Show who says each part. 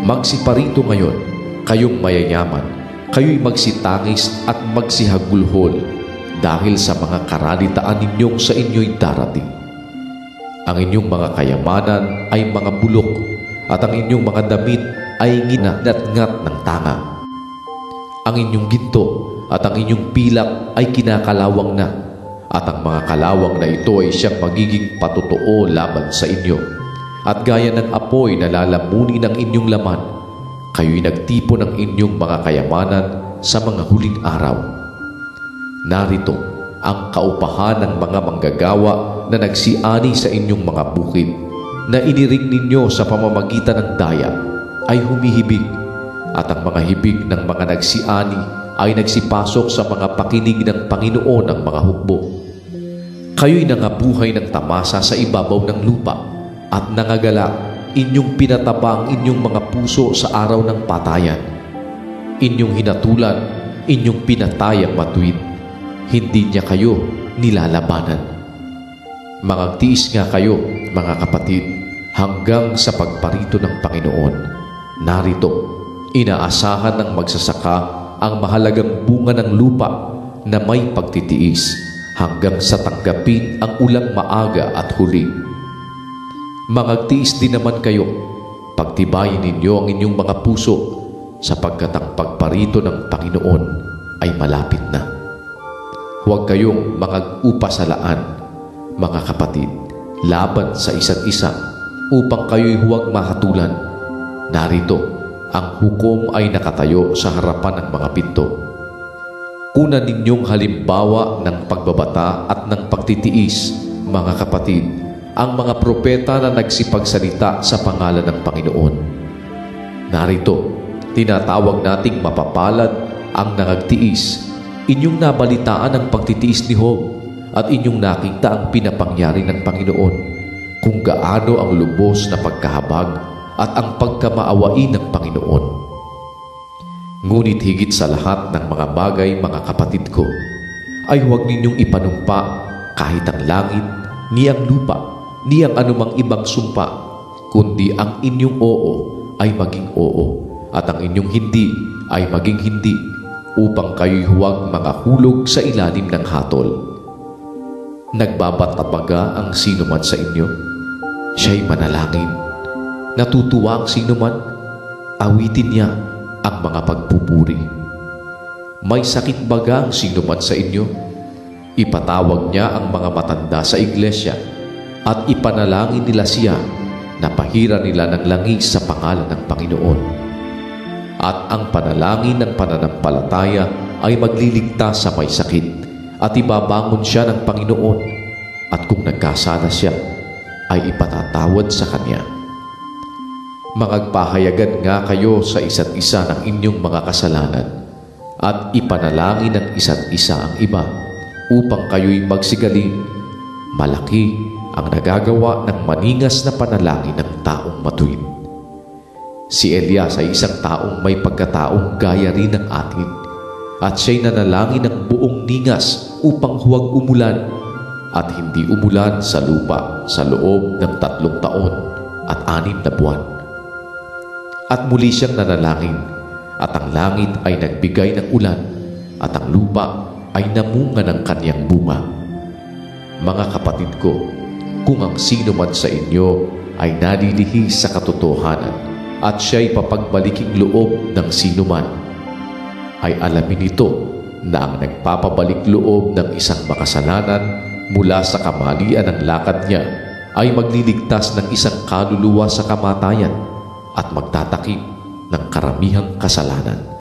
Speaker 1: Magsiparito ngayon, kayong mayayaman, kayo'y magsitangis at magsihagulhol dahil sa mga karanitaan ninyong sa inyo'y darating. Ang inyong mga kayamanan ay mga bulok at ang inyong mga damit ay nginat-ngat ng tanga. Ang inyong ginto at ang inyong pilak ay kinakalawang na, at ang mga kalawang na ito ay siyang magiging patotoo laban sa inyo. At gaya ng apoy na lalamunin ng inyong laman, kayo'y nagtipo ng inyong mga kayamanan sa mga huling araw. Narito ang kaupahan ng mga manggagawa na nagsiani sa inyong mga bukid, na iniring ninyo sa pamamagitan ng daya, ay humihibig, at ang mga hibig ng mga nagsiani ay nagsipasok sa mga pakinig ng Panginoon ng mga hukbo. Kayo'y nangabuhay ng tamasa sa ibabaw ng lupa, at nangagala, inyong pinataba ang inyong mga puso sa araw ng patayan. Inyong hinatulan, inyong pinatayang matuwid, hindi niya kayo nilalabanan. Magtiis nga kayo, mga kapatid, hanggang sa pagparito ng Panginoon. Narito, inaasahan ng magsasaka ang mahalagang bunga ng lupa na may pagtitiis hanggang sa tanggapin ang ulang maaga at huli. Magtiis din naman kayo, pagtibayin ninyo ang inyong mga puso, sapagkat ang pagparito ng Panginoon ay malapit na. Huwag kayong mag-upasalaan, mga kapatid, laban sa isa't isa, upang kayo'y huwag mahatulan. Narito, ang hukom ay nakatayo sa harapan ng mga pinto. Kunan ninyong halimbawa ng pagbabata at ng pagtitiis, mga kapatid, ang mga propeta na nagsipagsalita sa pangalan ng Panginoon. Narito, tinatawag nating mapapalad ang nangagtiis. Inyong nabalitaan ang pagtitiis ni Job, at inyong nakita ang pinapangyari ng Panginoon, kung gaano ang lubos na pagkahabag at ang pagkamaawain ng Panginoon. Ngunit higit sa lahat ng mga bagay, mga kapatid ko, ay huwag ninyong ipanumpa kahit ang langit, ni ang lupa, ni ang anumang ibang sumpa, kundi ang inyong oo ay maging oo, at ang inyong hindi ay maging hindi, upang kayo'y huwag makahulog sa ilalim ng hatol. Nagbabatabaga ang sinuman sa inyo? Siya'y manalangin. Natutuwa ang sinuman? Awitin niya ang mga pagpupuri. May sakit baga ang sinuman sa inyo? Ipatawag niya ang mga matanda sa iglesia, at ipanalangin nila siya na pahira nila ng langis sa pangalan ng Panginoon. At ang panalangin ng pananampalataya ay magliligtas sa may sakit, at ibabangon siya ng Panginoon, at kung nagkasala siya, ay ipatatawad sa Kanya. Magpahayagan nga kayo sa isa't isa ng inyong mga kasalanan, at ipanalangin ng isa't isa ang iba, upang kayo'y magsigaling. Malaki ang nagagawa ng maningas na panalangin ng taong matuwid. Si Elias ay isang taong may pagkataong gaya rin ng atin, at siya'y nanalangin ng buong ningas upang huwag umulan, at hindi umulan sa lupa sa loob ng 3 taon at 6 na buwan. At muli siyang nanalangin, at ang langit ay nagbigay ng ulan, at ang lupa ay namunga ng kanyang bunga. Mga kapatid ko, kung ang sino man sa inyo ay nalilihis sa katotohanan, at siya'y papagbaliking loob ng sino man, ay alamin ito na ang nagpapabalik loob ng isang makasalanan mula sa kamalian ng lakad niya ay magliligtas ng isang kaluluwa sa kamatayan at magtatakip ng karamihang kasalanan.